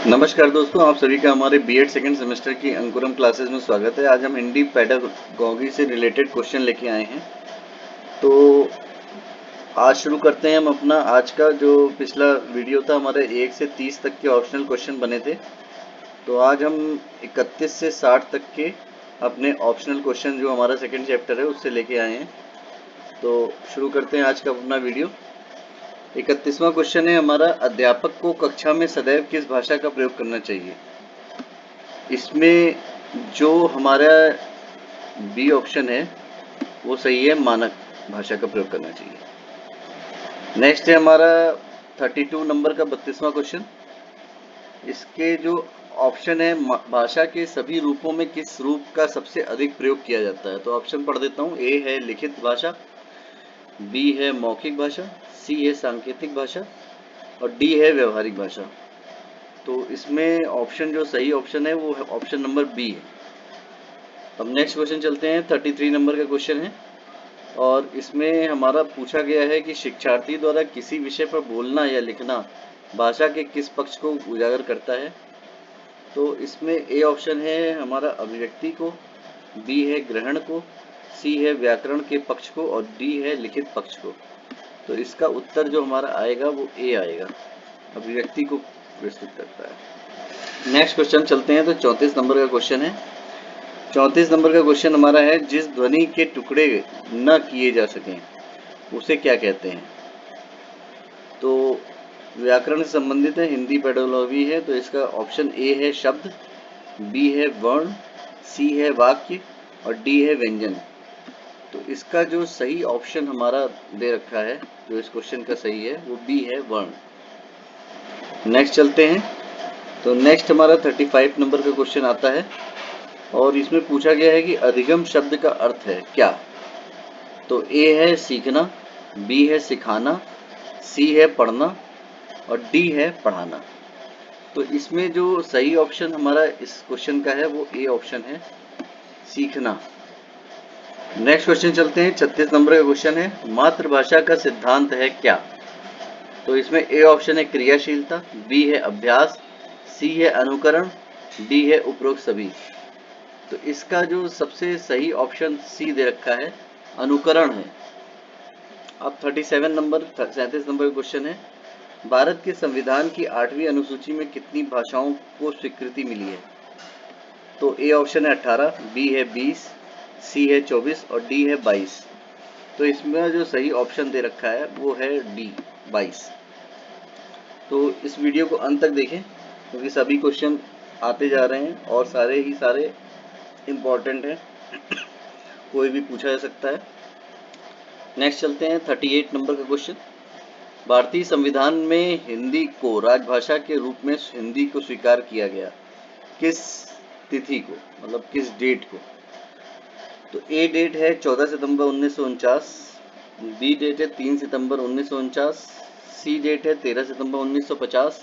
नमस्कार दोस्तों, आप सभी का हमारे बीएड सेकंड सेमेस्टर की अंकुरम क्लासेस में स्वागत है। आज हम हिंदी पेडागॉजी से रिलेटेड क्वेश्चन लेके आए हैं। तो आज शुरू करते हैं हम अपना आज का जो पिछला वीडियो था हमारे 1 से 30 तक के ऑप्शनल क्वेश्चन बने थे। तो आज हम 31 से 60 तक के अपने ऑप्शनल क्वेश्चन जो हमारा सेकंड चैप्टर है उससे लेके आए हैं। तो शुरू करते हैं आज का अपना वीडियो। 31वां क्वेश्चन है हमारा, अध्यापक को कक्षा में सदैव किस भाषा का प्रयोग करना चाहिए। इसमें जो हमारा बी ऑप्शन है वो सही है, मानक भाषा का प्रयोग करना चाहिए। नेक्स्ट है हमारा 32 नंबर का 32वां क्वेश्चन। इसके जो ऑप्शन है, भाषा के सभी रूपों में किस रूप का सबसे अधिक प्रयोग किया जाता है। तो ऑप्शन पढ़ देता हूँ। ए है लिखित भाषा, बी है मौखिक भाषा, सी है सांकेतिक भाषा और डी है व्यवहारिक भाषा। तो इसमें ऑप्शन जो सही ऑप्शन है वो ऑप्शन नंबर बी है। अब नेक्स्ट क्वेश्चन चलते हैं। 33 नंबर का क्वेश्चन है और इसमें हमारा पूछा गया है कि शिक्षार्थी द्वारा किसी विषय पर बोलना या लिखना भाषा के किस पक्ष को उजागर करता है। तो इसमें ए ऑप्शन है हमारा अभिव्यक्ति को, बी है ग्रहण को, सी है व्याकरण के पक्ष को और डी है लिखित पक्ष को। तो इसका उत्तर जो हमारा आएगा वो ए आएगा, अभिव्यक्ति को प्रस्तुत करता है। नेक्स्ट क्वेश्चन चलते हैं। तो 34 नंबर का क्वेश्चन है। 34 नंबर का क्वेश्चन हमारा है, जिस ध्वनि के टुकड़े न किए जा सकें उसे क्या कहते हैं। तो व्याकरण से संबंधित है, हिंदी पेडोलॉजी है। तो इसका ऑप्शन ए है शब्द, बी है वर्ण, सी है वाक्य और डी है व्यंजन। तो इसका जो सही ऑप्शन हमारा दे रखा है, जो इस क्वेश्चन का सही है, वो बी है वर्ण। नेक्स्ट चलते हैं। तो नेक्स्ट हमारा 35 नंबर का क्वेश्चन आता है और इसमें पूछा गया है कि अधिगम शब्द का अर्थ है क्या। तो ए है सीखना, बी है सिखाना, सी है पढ़ना और डी है पढ़ाना। तो इसमें जो सही ऑप्शन हमारा इस क्वेश्चन का है वो ए ऑप्शन है, सीखना। नेक्स्ट क्वेश्चन चलते हैं। 36 नंबर का क्वेश्चन है, मातृभाषा का सिद्धांत है क्या। तो इसमें ए ऑप्शन है क्रियाशीलता, बी है अभ्यास, सी है अनुकरण, डी है उपरोक्त सभी। तो इसका जो सबसे सही ऑप्शन सी दे रखा है, अनुकरण है। अब 37 नंबर 37 नंबर का क्वेश्चन है, भारत के संविधान की 8वीं अनुसूची में कितनी भाषाओं को स्वीकृति मिली है। तो ए ऑप्शन है 18, बी है 20, सी है 24 और डी है 22। तो इसमें जो सही ऑप्शन दे रखा है वो है डी 22। तो इस वीडियो को अंत तक देखें क्योंकि सभी क्वेश्चन आते जा रहे हैं और सारे ही सारे इम्पोर्टेंट हैं, कोई भी पूछा जा सकता है। नेक्स्ट चलते हैं 38 नंबर का क्वेश्चन। भारतीय संविधान में हिंदी को राजभाषा के रूप में हिंदी को स्वीकार किया गया किस तिथि को, मतलब किस डेट को। तो ए डेट है 14 सितंबर 1949, बी डेट है 3 सितंबर 1949, सी डेट है 13 सितंबर 1950,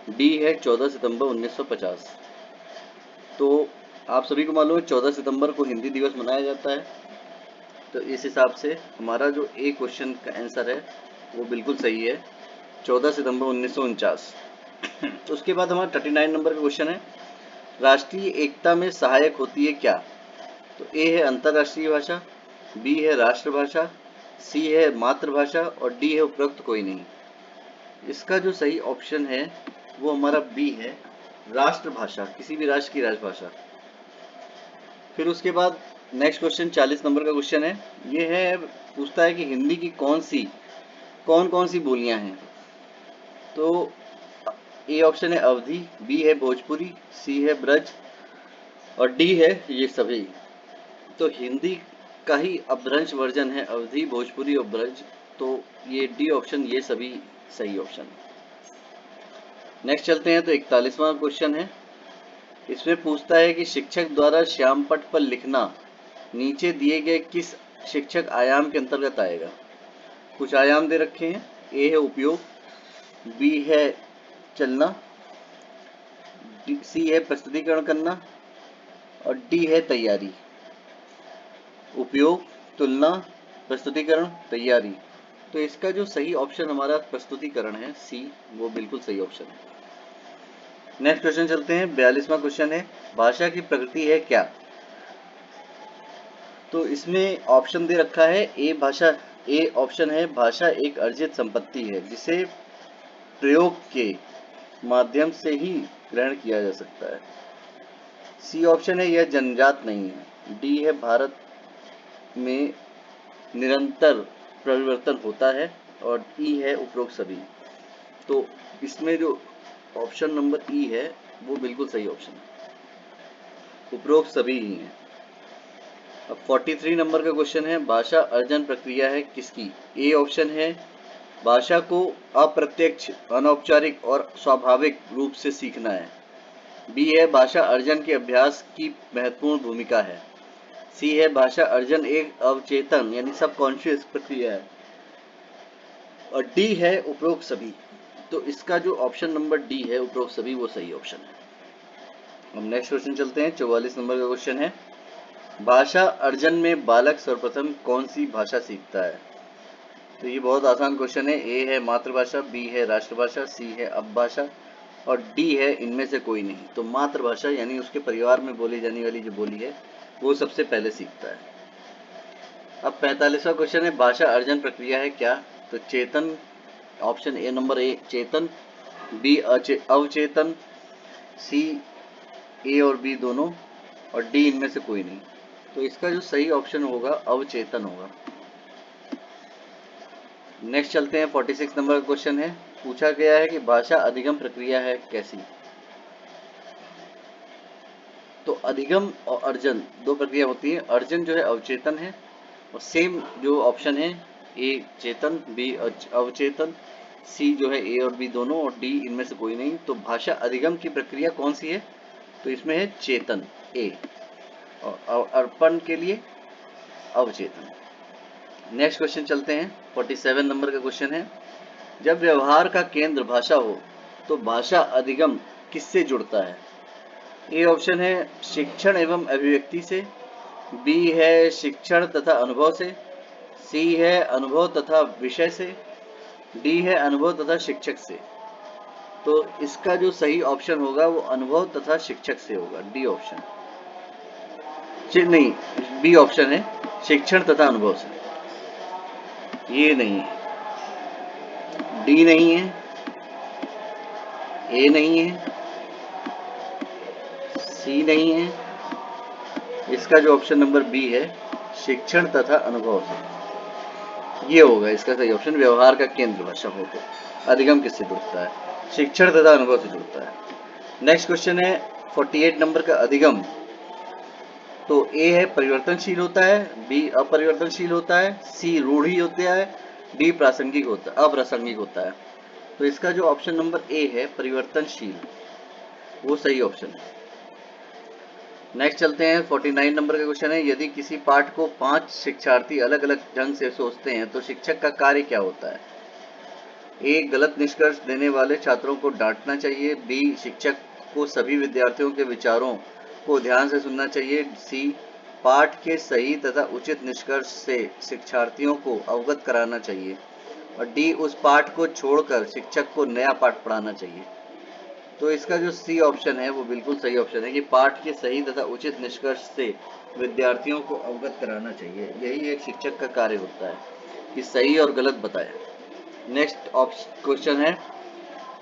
डी है 14 सितंबर 1950। तो आप सभी को मालूम है 14 सितंबर को हिंदी दिवस मनाया जाता है। तो इस हिसाब से हमारा जो ए क्वेश्चन का आंसर है वो बिल्कुल सही है, 14 सितंबर 1949। उसके बाद हमारा 39 नंबर का क्वेश्चन है, राष्ट्रीय एकता में सहायक होती है क्या। तो ए है अंतर्राष्ट्रीय भाषा, बी है राष्ट्रभाषा, सी है मातृभाषा और डी है उपरोक्त कोई नहीं। इसका जो सही ऑप्शन है वो हमारा बी है, राष्ट्रभाषा, किसी भी राष्ट्र की राजभाषा। फिर उसके बाद नेक्स्ट क्वेश्चन 40 नंबर का क्वेश्चन है। ये है, पूछता है कि हिंदी की कौन कौन सी बोलियां हैं। तो ए ऑप्शन है अवधी, बी है भोजपुरी, सी है ब्रज और डी है ये सभी। तो हिंदी का ही अपभ्रंश वर्जन है अवधी, भोजपुरी और ब्रज। तो ये डी ऑप्शन ये सभी सही ऑप्शन है। नेक्स्ट चलते हैं। तो 41वां क्वेश्चन है। इसमें पूछता है कि शिक्षक द्वारा श्यामपट्ट पर लिखना नीचे दिए गए किस शिक्षक आयाम के अंतर्गत आएगा। कुछ आयाम दे रखे हैं। ए है उपयोग, बी है चलना, सी है प्रस्तुतिकरण करना और डी है तैयारी। उपयोग, तुलना, प्रस्तुतिकरण, तैयारी। तो इसका जो सही ऑप्शन हमारा प्रस्तुतिकरण है, सी, वो बिल्कुल सही ऑप्शन है। नेक्स्ट क्वेश्चन चलते हैं। 42वां क्वेश्चन है, भाषा की प्रकृति है क्या? तो इसमें ऑप्शन दे रखा है, ए ऑप्शन है, भाषा एक अर्जित संपत्ति है जिसे प्रयोग के माध्यम से ही ग्रहण किया जा सकता है। सी ऑप्शन है, यह जन्मजात नहीं है। डी है, भारत में निरंतर परिवर्तन होता है। और ई है, उपरोक्त सभी। तो इसमें जो ऑप्शन नंबर ई है वो बिल्कुल सही ऑप्शन है, उपरोक्त सभी ही हैं। अब 43 नंबर का क्वेश्चन है, भाषा अर्जन प्रक्रिया है किसकी? ए ऑप्शन है, भाषा को अप्रत्यक्ष, अनौपचारिक और स्वाभाविक रूप से सीखना है। बी है, भाषा अर्जन के अभ्यास की महत्वपूर्ण भूमिका है। सी है, भाषा अर्जन एक अवचेतन यानी सबकॉन्शियस प्रक्रिया है। और डी है, उपरोक्त सभी। तो इसका जो ऑप्शन नंबर डी है, उपरोक्त सभी, वो सही ऑप्शन है। अब नेक्स्ट क्वेश्चन चलते हैं। 44 नंबर का क्वेश्चन है, भाषा अर्जन में बालक सर्वप्रथम कौन सी भाषा सीखता है? तो ये बहुत आसान क्वेश्चन है। ए है मातृभाषा, बी है राष्ट्रभाषा, सी है अपभाषा और डी है इनमें से कोई नहीं। तो मातृभाषा यानी उसके परिवार में बोली जाने वाली जो बोली है वो सबसे पहले सीखता है। अब 45वां क्वेश्चन है, भाषा अर्जन प्रक्रिया है क्या? तो चेतन, ऑप्शन ए नंबर ए चेतन, बी अवचेतन, सी ए और बी दोनों और डी इनमें से कोई नहीं। तो इसका जो सही ऑप्शन होगा अवचेतन होगा। नेक्स्ट चलते हैं। 46 नंबर का क्वेश्चन है, पूछा गया है कि भाषा अधिगम प्रक्रिया है कैसी? तो अधिगम और अर्जन दो प्रक्रिया होती है। अर्जन जो है अवचेतन है और सेम जो ऑप्शन है, ए चेतन, बी अवचेतन, सी जो है ए और बी दोनों और डी इनमें से कोई नहीं। तो भाषा अधिगम की प्रक्रिया कौन सी है? तो इसमें है चेतन, ए, और अर्पण के लिए अवचेतन। नेक्स्ट क्वेश्चन चलते हैं। 47 नंबर का क्वेश्चन है, जब व्यवहार का केंद्र भाषा हो तो भाषा अधिगम किससे जुड़ता है? ए ऑप्शन है, शिक्षण एवं अभिव्यक्ति से, बी है शिक्षण तथा अनुभव से, सी है अनुभव तथा विषय से, डी है अनुभव तथा शिक्षक से। तो इसका जो सही ऑप्शन होगा वो अनुभव तथा शिक्षक से होगा, डी ऑप्शन। नहीं, बी ऑप्शन है, शिक्षण तथा अनुभव से। ये नहीं है, डी नहीं है, ए नहीं है, सी नहीं है। इसका जो ऑप्शन नंबर बी है, शिक्षण तथा अनुभव से, ये होगा इसका सही ऑप्शन। व्यवहार का केंद्र भाषा हो तो अधिगम किससे जुड़ता है? शिक्षण तथा अनुभव से जुड़ता है। नेक्स्ट क्वेश्चन है 48 नंबर का, अधिगम। तो ए है परिवर्तनशील होता है, बी अपरिवर्तनशील होता है, सी रूढ़ी होता है, डी प्रासंगिक होता है, अप्रासंगिक होता है। तो इसका जो ऑप्शन नंबर ए है परिवर्तनशील, वो सही ऑप्शन है। नेक्स्ट चलते हैं। 49 नंबर का क्वेश्चन है, यदि किसी पाठ को 5 शिक्षार्थी अलग अलग ढंग से सोचते हैं तो शिक्षक का कार्य क्या होता है? ए गलत निष्कर्ष देने वाले छात्रों को डांटना चाहिए, बी शिक्षक को सभी विद्यार्थियों के विचारों को ध्यान से सुनना चाहिए, सी पाठ के सही तथा उचित निष्कर्ष से शिक्षार्थियों को अवगत कराना चाहिए और डी उस पाठ को छोड़कर शिक्षक को नया पाठ पढ़ाना चाहिए। तो इसका जो सी ऑप्शन है वो बिल्कुल सही ऑप्शन है कि पाठ के सही तथा उचित निष्कर्ष से विद्यार्थियों को अवगत कराना चाहिए। यही एक शिक्षक का कार्य होता है कि सही और गलत बताए। नेक्स्ट क्वेश्चन है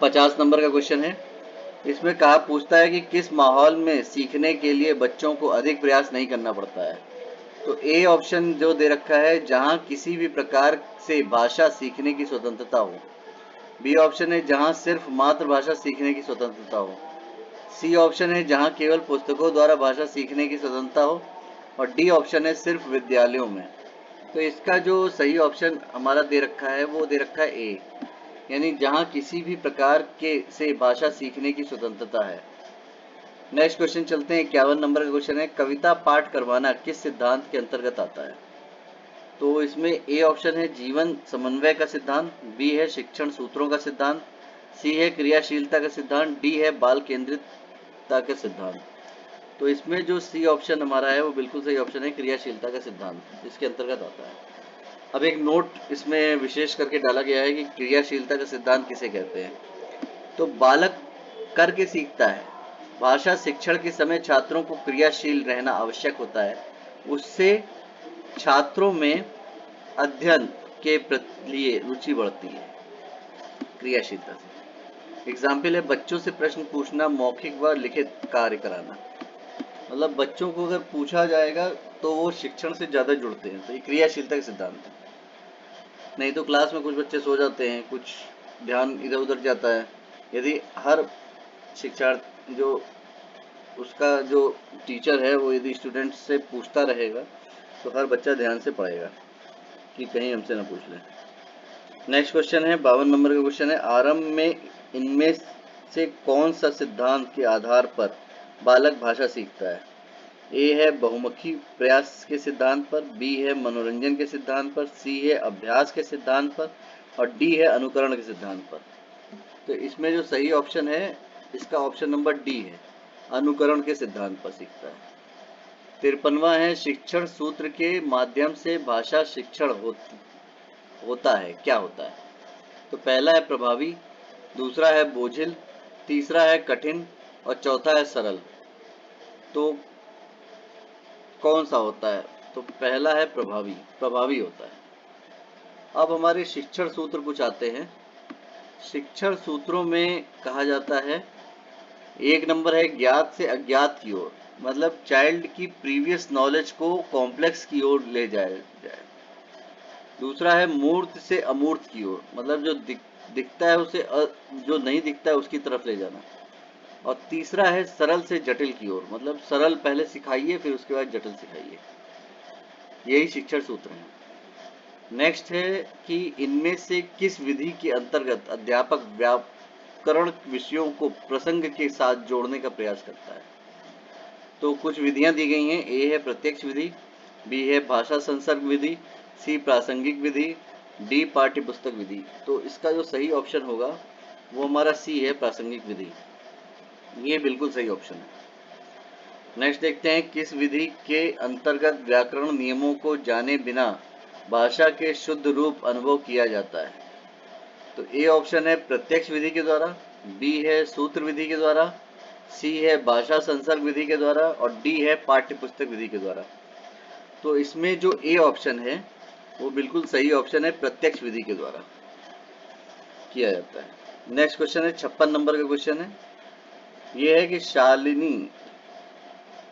50 नंबर का क्वेश्चन है। इसमें कहा पूछता है कि किस माहौल में सीखने के लिए बच्चों को अधिक प्रयास नहीं करना पड़ता है? तो ए ऑप्शन जो दे रखा है, जहां किसी भी प्रकार से भाषा सीखने की स्वतंत्रता हो, बी ऑप्शन है जहां सिर्फ मातृभाषा सीखने की स्वतंत्रता हो, सी ऑप्शन है जहां केवल पुस्तकों द्वारा भाषा सीखने की स्वतंत्रता हो और डी ऑप्शन है सिर्फ विद्यालयों में। तो इसका जो सही ऑप्शन हमारा दे रखा है वो दे रखा है ए, यानी जहां किसी भी प्रकार के से भाषा सीखने की स्वतंत्रता है। नेक्स्ट क्वेश्चन चलते हैं। 51 नंबर का क्वेश्चन है, कविता पाठ करवाना किस सिद्धांत के अंतर्गत आता है? तो इसमें ए ऑप्शन है जीवन समन्वय का सिद्धांत, बी है शिक्षण सूत्रों का सिद्धांत, सी है क्रियाशीलता का सिद्धांत, डी है बाल केंद्रितता का सिद्धांत। तो इसमें जो सी ऑप्शन हमारा है वो बिल्कुल सही ऑप्शन है, क्रियाशीलता का सिद्धांत इसके अंतर्गत आता है। अब एक नोट इसमें विशेष करके डाला गया है कि क्रियाशीलता का सिद्धांत किसे कहते हैं। तो बालक करके सीखता है। भाषा शिक्षण के समय छात्रों को क्रियाशील रहना आवश्यक होता है। उससे छात्रों में अध्ययन के लिए रुचि बढ़ती है क्रियाशीलता से। एग्जाम्पल है बच्चों से प्रश्न पूछना, मौखिक व लिखित कार्य कराना। मतलब बच्चों को अगर पूछा जाएगा तो वो शिक्षण से ज्यादा जुड़ते हैं, तो ये क्रियाशीलता का सिद्धांत है। नहीं तो क्लास में कुछ बच्चे सो जाते हैं, कुछ ध्यान इधर उधर जाता है। यदि हर शिक्षार्थी जो उसका जो टीचर है वो यदि स्टूडेंट से पूछता रहेगा तो हर बच्चा ध्यान से पढ़ेगा कि कहीं हमसे ना पूछ ले। नेक्स्ट क्वेश्चन है 52 नंबर का क्वेश्चन है, आरंभ में इनमें से कौन सा सिद्धांत के आधार पर बालक भाषा सीखता है? ए है बहुमुखी प्रयास के सिद्धांत पर, बी है मनोरंजन के सिद्धांत पर, सी है अभ्यास के सिद्धांत पर और डी है अनुकरण के सिद्धांत पर। तो इसमें जो सही ऑप्शन है इसका ऑप्शन नंबर डी है, अनुकरण के सिद्धांत पर सीखता है। 53वां है, शिक्षण सूत्र के माध्यम से भाषा शिक्षण होता है, क्या होता है? तो पहला है प्रभावी, दूसरा है बोझिल, तीसरा है कठिन और चौथा है सरल। तो कौन सा होता है? तो पहला है प्रभावी, प्रभावी होता है। अब हमारे शिक्षण सूत्र कुछ आते हैं। शिक्षण सूत्रों में कहा जाता है, एक नंबर है ज्ञात से अज्ञात की ओर, मतलब चाइल्ड की प्रीवियस नॉलेज को कॉम्प्लेक्स की ओर ले जाए। दूसरा है मूर्त से अमूर्त की ओर, मतलब जो दिखता है उसे जो नहीं दिखता है उसकी तरफ ले जाना। और तीसरा है सरल से जटिल की ओर, मतलब सरल पहले सिखाइए फिर उसके बाद जटिल सिखाइए। यही शिक्षण सूत्र है। नेक्स्ट है कि इनमें से किस विधि के अंतर्गत अध्यापक व्याकरण विषयों को प्रसंग के साथ जोड़ने का प्रयास करता है? तो कुछ विधियां दी गई हैं। ए है प्रत्यक्ष विधि, बी है भाषा संसर्ग विधि, सी प्रासंगिक विधि, डी पाठ्य पुस्तक विधि। तो इसका जो सही ऑप्शन होगा वो हमारा सी है, प्रासंगिक विधि। ये बिल्कुल सही ऑप्शन है। नेक्स्ट देखते हैं, किस विधि के अंतर्गत व्याकरण नियमों को जाने बिना भाषा के शुद्ध रूप अनुभव किया जाता है? तो ए ऑप्शन है प्रत्यक्ष विधि के द्वारा, बी है सूत्र विधि के द्वारा, सी है भाषा संसर्ग विधि के द्वारा और डी है पाठ्य पुस्तक विधि के द्वारा। तो इसमें जो ए ऑप्शन है वो बिल्कुल सही ऑप्शन है, प्रत्यक्ष विधि के द्वारा किया जाता है। नेक्स्ट क्वेश्चन है 56 नंबर का क्वेश्चन है, यह है कि शालिनी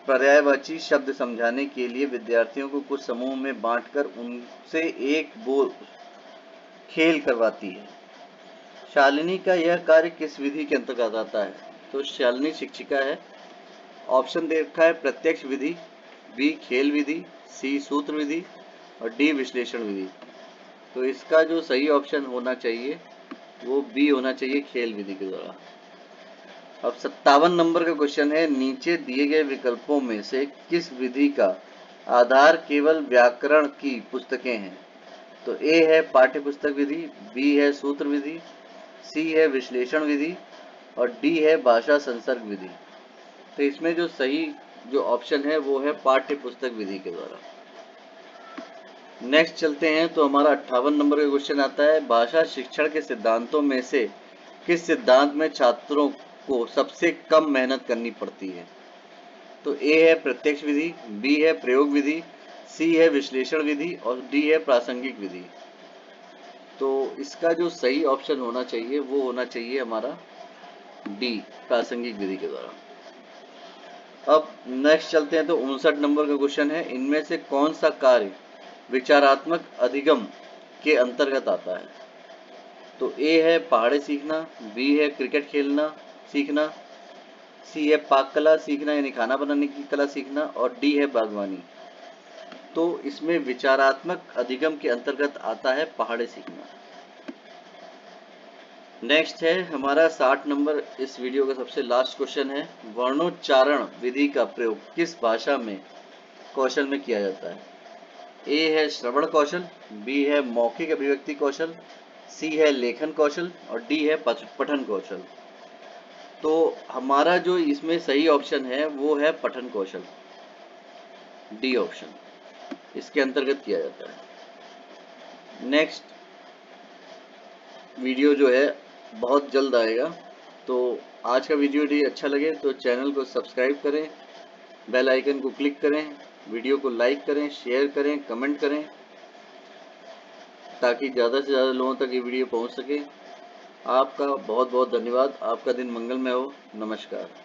पर्यायवाची शब्द समझाने के लिए विद्यार्थियों को कुछ समूह में बांटकर उनसे एक बोल खेल करवाती है। शालिनी का यह कार्य किस विधि के अंतर्गत आता है? तो शालिनी शिक्षिका है। ऑप्शन दे रखा है प्रत्यक्ष विधि, बी खेल विधि, सी सूत्र विधि और डी विश्लेषण विधि। तो इसका जो सही ऑप्शन होना चाहिए वो बी होना चाहिए, खेल विधि के द्वारा। अब 57 नंबर का क्वेश्चन है, नीचे दिए गए विकल्पों में से किस विधि का आधार केवल व्याकरण की पुस्तकें हैं? तो ए है पाठ्य पुस्तक विधि, बी है सूत्र विधि, सी है विश्लेषण विधि और डी है भाषा संसर्ग विधि। तो इसमें जो सही जो ऑप्शन है वो है पाठ्य पुस्तक विधि के द्वारा। नेक्स्ट चलते हैं तो हमारा 58 नंबर का क्वेश्चन आता है, भाषा शिक्षण के सिद्धांतों में से किस सिद्धांत में छात्रों को सबसे कम मेहनत करनी पड़ती है? तो ए है प्रत्यक्ष विधि, बी है प्रयोग विधि, सी है विश्लेषण विधि और डी है प्रासंगिक विधि। तो इसका जो सही ऑप्शन होना चाहिए वो होना चाहिए हमारा डी, प्रासंगिक विधि के द्वारा। अब नेक्स्ट चलते हैं तो 59 नंबर का क्वेश्चन है, इनमें से कौन सा कार्य विचारात्मक अधिगम के अंतर्गत आता है? तो ए है पहाड़े सीखना, बी है क्रिकेट खेलना सीखना, सी है पाक कला सीखना यानी खाना बनाने की कला सीखना और डी है बागवानी। तो इसमें विचारात्मक अधिगम के अंतर्गत आता है पहाड़े सीखना। नेक्स्ट है हमारा 60 नंबर इस वीडियो का सबसे लास्ट क्वेश्चन है, वर्णोच्चारण विधि का प्रयोग किस भाषा में कौशल में किया जाता है? ए है श्रवण कौशल, बी है मौखिक अभिव्यक्ति कौशल, सी है लेखन कौशल और डी है पठन कौशल। तो हमारा जो इसमें सही ऑप्शन है वो है पठन कौशल, डी ऑप्शन इसके अंतर्गत किया जाता है। नेक्स्ट वीडियो जो है बहुत जल्द आएगा, तो आज का वीडियो यदि अच्छा लगे तो चैनल को सब्सक्राइब करें, बेल आइकन को क्लिक करें, वीडियो को लाइक करें, शेयर करें, कमेंट करें, ताकि ज़्यादा से ज़्यादा लोगों तक ये वीडियो पहुंच सके। आपका बहुत बहुत धन्यवाद। आपका दिन मंगलमय हो। नमस्कार।